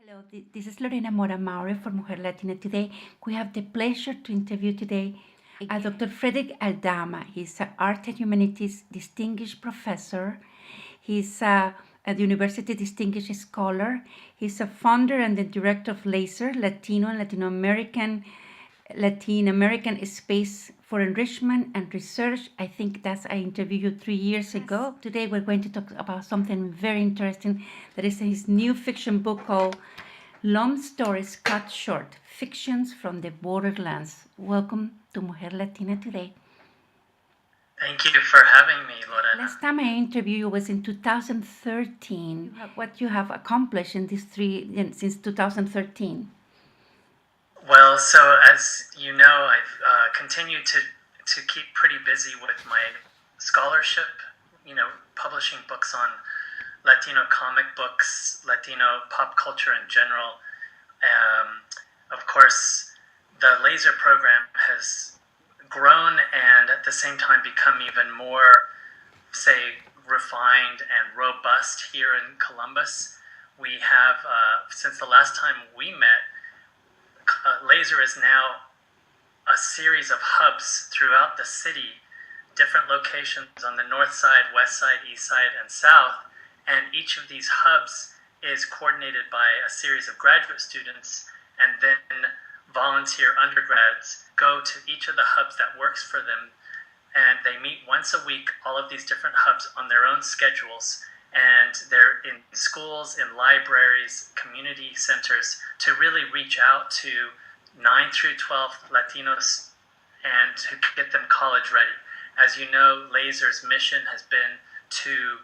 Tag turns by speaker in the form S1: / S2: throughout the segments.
S1: Hello, this is Lorena Mora-Mowry for Mujer Latina Today. We have the pleasure to interview today Dr. Frederick Aldama. He's an Art and Humanities Distinguished Professor. He's a University Distinguished Scholar. He's a founder and the director of LASER, Latino and Latin American Space for Enrichment and Research. I think I interviewed you 3 years ago. Today we're going to talk about something very interesting. That is his new fiction book called Long Stories Cut Short, Fictions from the Borderlands. Welcome to Mujer Latina Today.
S2: Thank you for having me, Lorena.
S1: Last time I interviewed you was in 2013. What you have accomplished in since 2013?
S2: Well, so as you know, I've continued to keep pretty busy with my scholarship, publishing books on Latino comic books, Latino pop culture in general. Of course, the LASER program has grown and at the same time become even more, say, refined and robust here in Columbus. We have, since the last time we met, LASER is now a series of hubs throughout the city, different locations on the north side, west side, east side, and south. And each of these hubs is coordinated by a series of graduate students, and then volunteer undergrads go to each of the hubs that works for them, and they meet once a week, all of these different hubs on their own schedules. And they're in schools, in libraries, community centers to really reach out to 9 through 12 Latinos and to get them college ready. As you know, LASER's mission has been to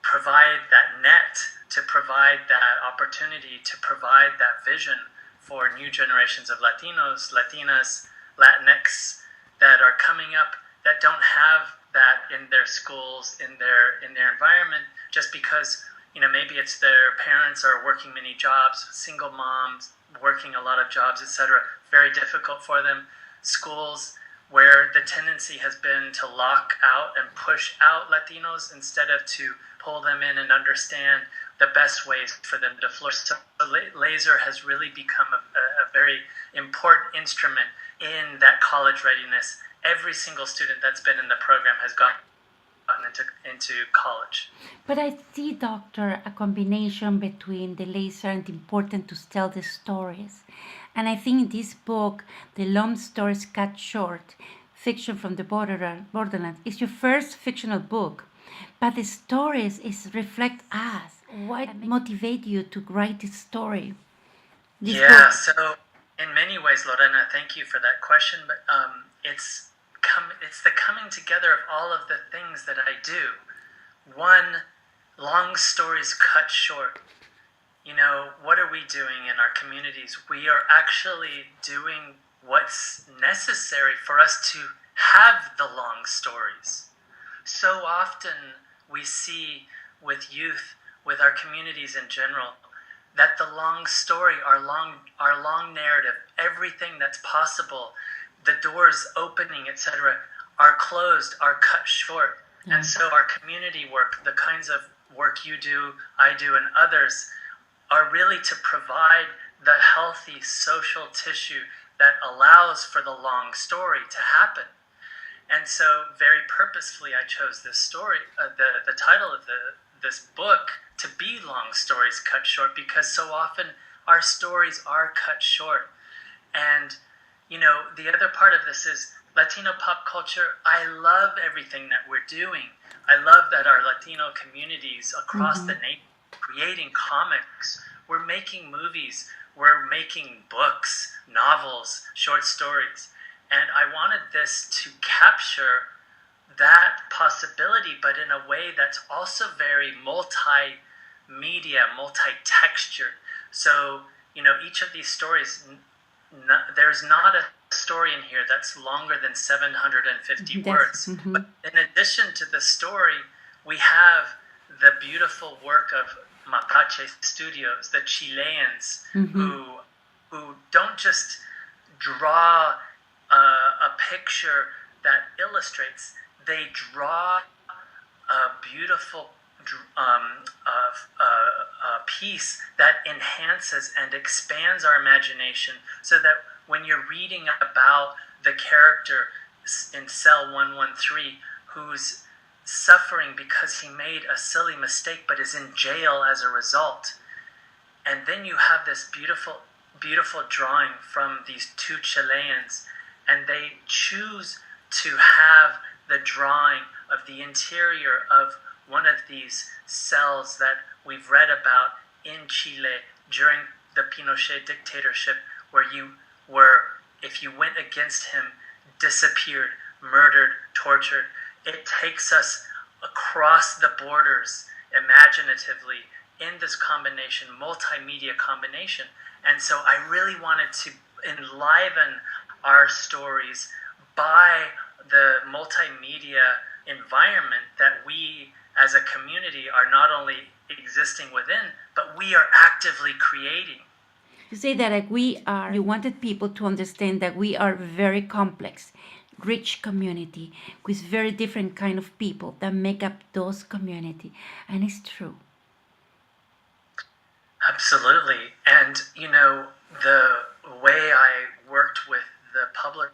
S2: provide that net, to provide that opportunity, to provide that vision for new generations of Latinos, Latinas, Latinx that are coming up that don't have that in their schools, in their environment, just because maybe it's their parents are working many jobs, single moms working a lot of jobs, etc. Very difficult for them. Schools where the tendency has been to lock out and push out Latinos instead of to pull them in and understand the best ways for them to flourish. So LASER has really become a very important instrument in that college readiness. Every single student that's been in the program has gotten into college.
S1: But I see, Doctor, a combination between the LASER and the important to tell the stories. And I think this book, The Long Stories Cut Short, Fiction from the Borderlands, is your first fictional book. But the stories reflect us. What motivated you to write this story?
S2: Book? So in many ways, Lorena, thank you for that question. But it's the coming together of all of the things that I do. One, long stories cut short. What are we doing in our communities? We are actually doing what's necessary for us to have the long stories. So often we see with youth, with our communities in general, that the long story, our long narrative, everything that's possible, the doors opening, etc., are closed, are cut short. Mm-hmm. And so our community work, the kinds of work you do, I do, and others, are really to provide the healthy social tissue that allows for the long story to happen. And so very purposefully I chose this story, the title of this book, to be Long Stories Cut Short, because so often our stories are cut short. And the other part of this is Latino pop culture. I love everything that we're doing. I love that our Latino communities across the nation creating comics. We're making movies. We're making books, novels, short stories. And I wanted this to capture that possibility, but in a way that's also very multimedia, multi-textured. So, each of these stories, there's not a story in here that's longer than 750 words. Mm-hmm. But in addition to the story, we have the beautiful work of Mapache Studios, the Chileans, who don't just draw a picture that illustrates. They draw a beautiful piece that enhances and expands our imagination, so that when you're reading about the character in cell 113 who's suffering because he made a silly mistake but is in jail as a result, and then you have this beautiful drawing from these two Chileans, and they choose to have the drawing of the interior of one of these cells that we've read about in Chile during the Pinochet dictatorship, where you were, if you went against him, disappeared, murdered, tortured. It takes us across the borders imaginatively in this combination, multimedia combination. And so I really wanted to enliven our stories by the multimedia environment that we as a community are not only existing within, but we are actively creating.
S1: You say that you wanted people to understand that we are very complex, rich community with very different kind of people that make up those community. And it's true.
S2: Absolutely. And, the way I worked with the public,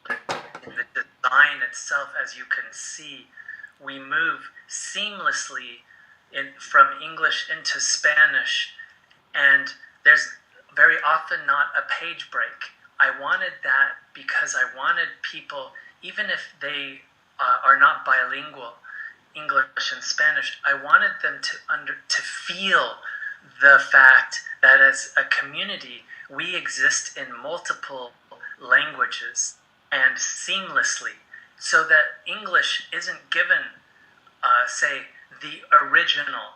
S2: the design itself, as you can see, we move seamlessly from English into Spanish, and there's very often not a page break. I wanted that because I wanted people, even if they are not bilingual, English and Spanish, I wanted them to feel the fact that as a community, we exist in multiple languages and seamlessly, so that English isn't given, say, the original,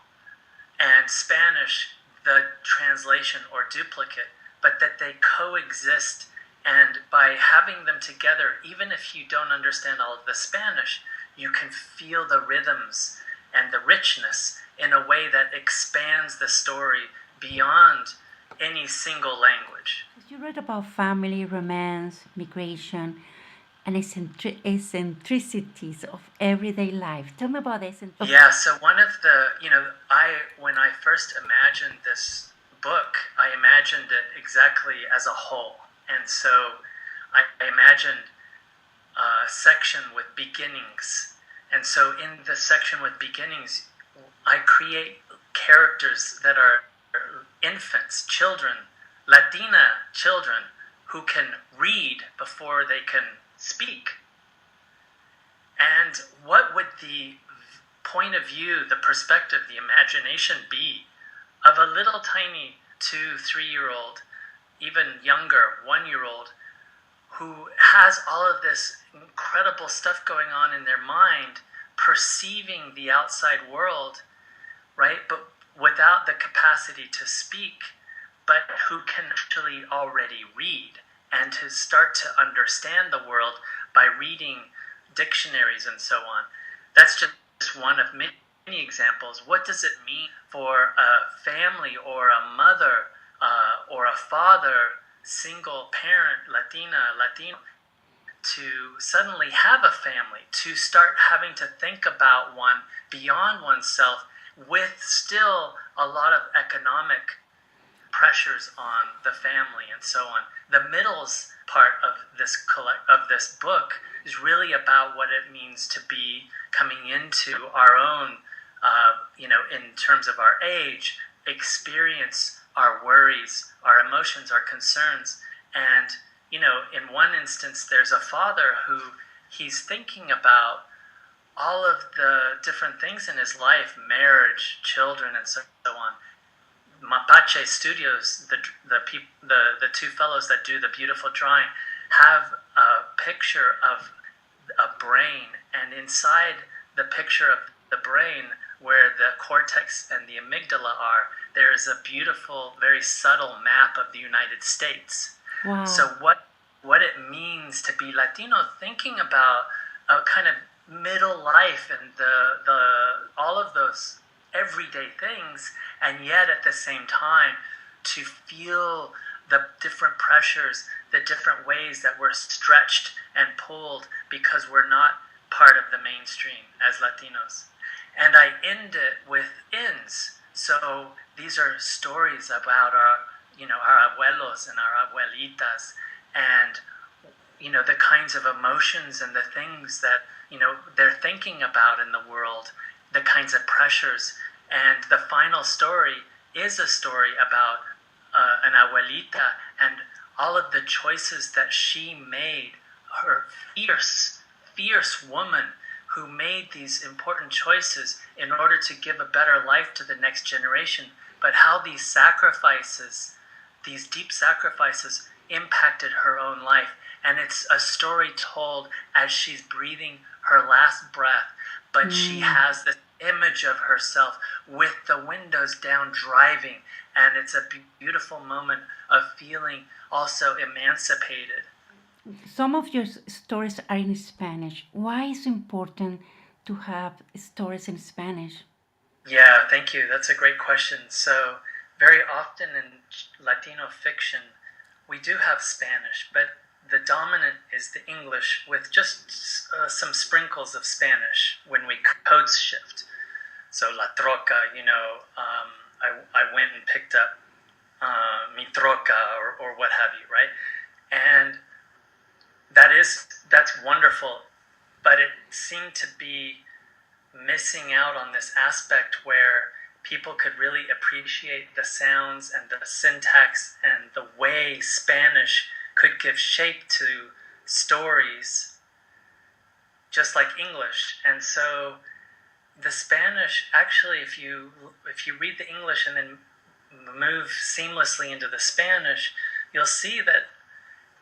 S2: and Spanish the translation or duplicate, but that they coexist. And by having them together, even if you don't understand all of the Spanish, you can feel the rhythms and the richness in a way that expands the story beyond any single language.
S1: You read about family, romance, migration, and eccentricities of everyday life. Tell me about this.
S2: Yeah, so one of the, when I first imagined this book, I imagined it exactly as a whole. And so I imagined a section with beginnings. And so in the section with beginnings, I create characters that are infants, children, Latina children who can read before they can speak. And what would the point of view, the perspective, the imagination be of a little tiny 2, 3-year-old, even younger 1-year-old, who has all of this incredible stuff going on in their mind, perceiving the outside world, right? But without the capacity to speak, but who can actually already read and to start to understand the world by reading dictionaries and so on. That's just one of many examples. What does it mean for a family or a mother or a father, single parent, Latina, Latino, to suddenly have a family, to start having to think about one beyond oneself, with still a lot of economic pressures on the family and so on. The middles part of this book is really about what it means to be coming into our own, in terms of our age, experience our worries, our emotions, our concerns. And, in one instance, there's a father who he's thinking about all of the different things in his life, marriage, children, and so on. Mapache Studios, the two fellows that do the beautiful drawing, have a picture of a brain, and inside the picture of the brain, where the cortex and the amygdala are, there is a beautiful, very subtle map of the United States.
S1: Wow.
S2: So what it means to be Latino, thinking about a kind of middle life and the all of those everyday things, and yet at the same time to feel the different pressures, the different ways that we're stretched and pulled because we're not part of the mainstream as Latinos. And I end it with ins, So these are stories about our abuelos and our abuelitas, and the kinds of emotions and the things that they're thinking about in the world, the kinds of pressures. And the final story is a story about an abuelita and all of the choices that she made, her fierce woman who made these important choices in order to give a better life to the next generation, but how these deep sacrifices, impacted her own life. And it's a story told as she's breathing her last breath, but she has this image of herself with the windows down driving, and it's a beautiful moment of feeling also emancipated.
S1: Some of your stories are in Spanish. Why is it important to have stories in Spanish?
S2: Yeah, thank you. That's a great question. So, very often in Latino fiction, we do have Spanish, but the dominant is the English with just some sprinkles of Spanish when we code shift. So, la troca, I went and picked up mi troca or what have you, right? And that's wonderful, but it seemed to be missing out on this aspect where people could really appreciate the sounds and the syntax and the way Spanish could give shape to stories just like English. And so the Spanish, actually, if you read the English and then move seamlessly into the Spanish, you'll see that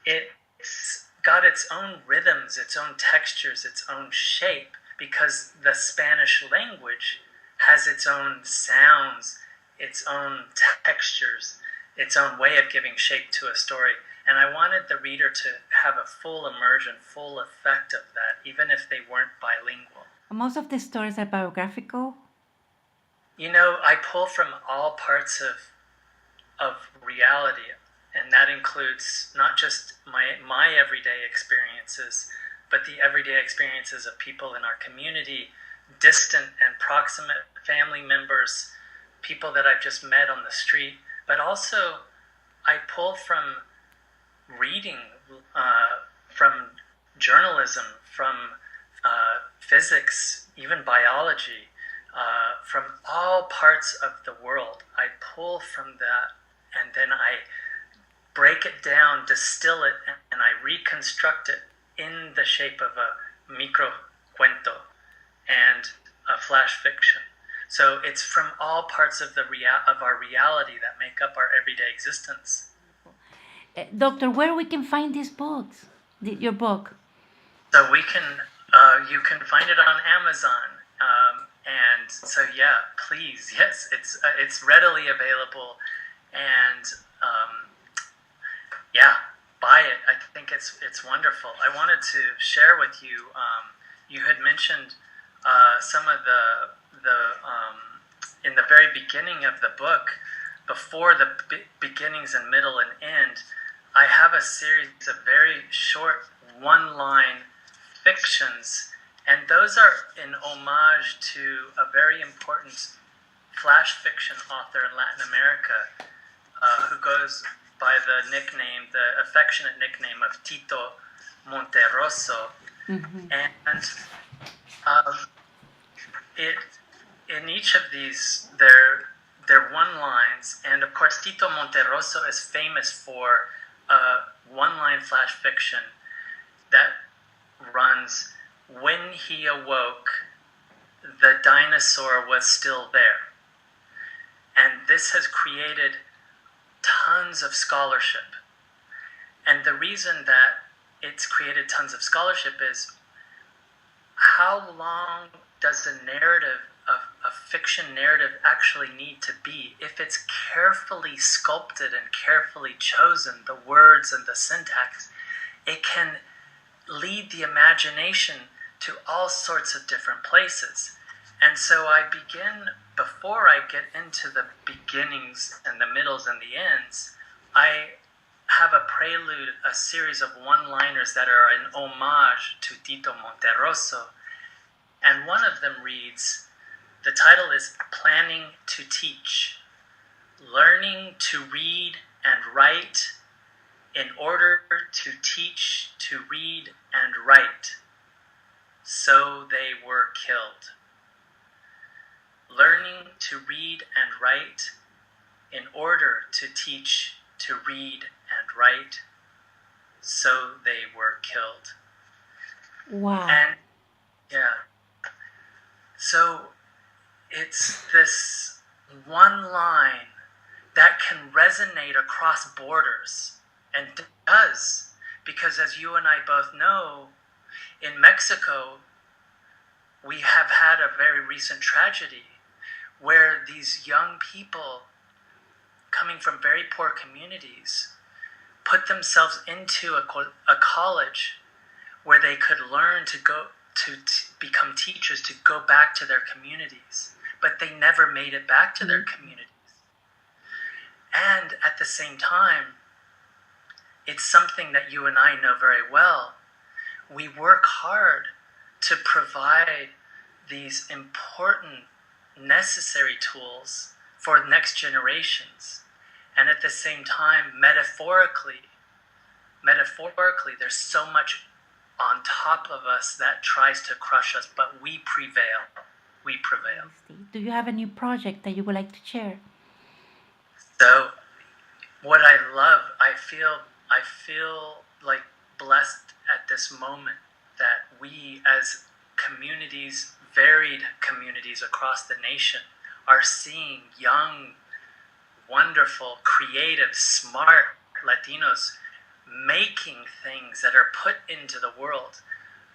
S2: it's got its own rhythms, its own textures, its own shape, because the Spanish language has its own sounds, its own textures, its own way of giving shape to a story. And I wanted the reader to have a full immersion, full effect of that, even if they weren't bilingual.
S1: Most of the stories are biographical.
S2: I pull from all parts of reality, and that includes not just my everyday experiences, but the everyday experiences of people in our community, distant and proximate family members, people that I've just met on the street. But also, I pull from reading, from journalism, from physics, even biology, from all parts of the world. I pull from that, and then I break it down, distill it, and I reconstruct it in the shape of a micro cuento and a flash fiction. So it's from all parts of our reality that make up our everyday existence.
S1: Doctor, where we can find these books? Your book?
S2: So you can find it on Amazon, and so yeah, please, yes, it's readily available, and yeah, buy it. I think it's wonderful. I wanted to share with you. You had mentioned some of the in the very beginning of the book, before the beginnings and middle and end. I have a series of very short one-line fictions, and those are in homage to a very important flash fiction author in Latin America who goes by the affectionate nickname of Tito Monterroso.
S1: Mm-hmm.
S2: And in each of these, they're one-lines, and of course Tito Monterroso is famous for one-line flash fiction that runs: when he awoke, the dinosaur was still there. And this has created tons of scholarship. And the reason that it's created tons of scholarship is, how long does a fiction narrative actually need to be? If it's carefully sculpted and carefully chosen, the words and the syntax, it can lead the imagination to all sorts of different places. And so I begin, before I get into the beginnings and the middles and the ends, I have a prelude, a series of one-liners that are an homage to Tito Monterroso. And one of them reads, The title is Planning to Teach, Learning to Read and Write in order to teach to read and write. So they were killed. Learning to read and write in order to teach to read and write. So they were killed.
S1: Wow.
S2: And yeah, so it's this one line that can resonate across borders, and does, because as you and I both know, in Mexico, we have had a very recent tragedy where these young people coming from very poor communities put themselves into a college where they could learn to go to become teachers, to go back to their communities, but they never made it back to their communities. And at the same time, it's something that you and I know very well. We work hard to provide these important, necessary tools for next generations. And at the same time, metaphorically, there's so much on top of us that tries to crush us, but we prevail. We prevail.
S1: Do you have a new project that you would like to share?
S2: So, what I love, I feel like blessed at this moment that we as communities, varied communities across the nation, are seeing young, wonderful, creative, smart Latinos making things that are put into the world,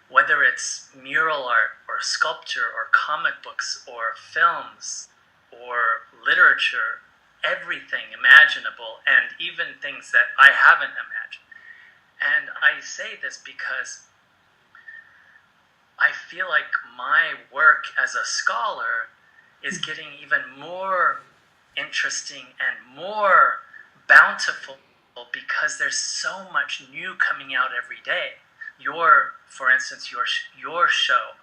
S2: whether it's mural art or sculpture or comic books or films or literature, everything imaginable, and even things that I haven't imagined. And I say this because I feel like my work as a scholar is getting even more interesting and more bountiful because there's so much new coming out every day. For instance, your show,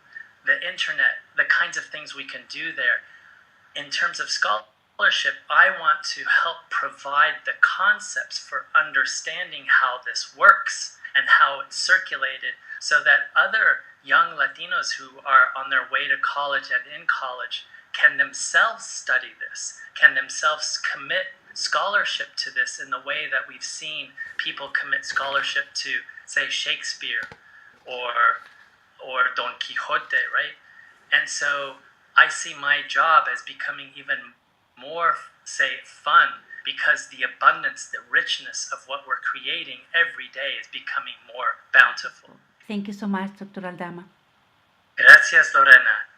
S2: the internet, the kinds of things we can do there. In terms of scholarship, I want to help provide the concepts for understanding how this works and how it's circulated, so that other young Latinos who are on their way to college and in college can themselves study this, can themselves commit scholarship to this in the way that we've seen people commit scholarship to, say, Shakespeare or Don Quixote, right? And so I see my job as becoming even more, say, fun, because the abundance, the richness of what we're creating every day is becoming more bountiful.
S1: Thank you so much, Dr. Aldama.
S2: Gracias, Lorena.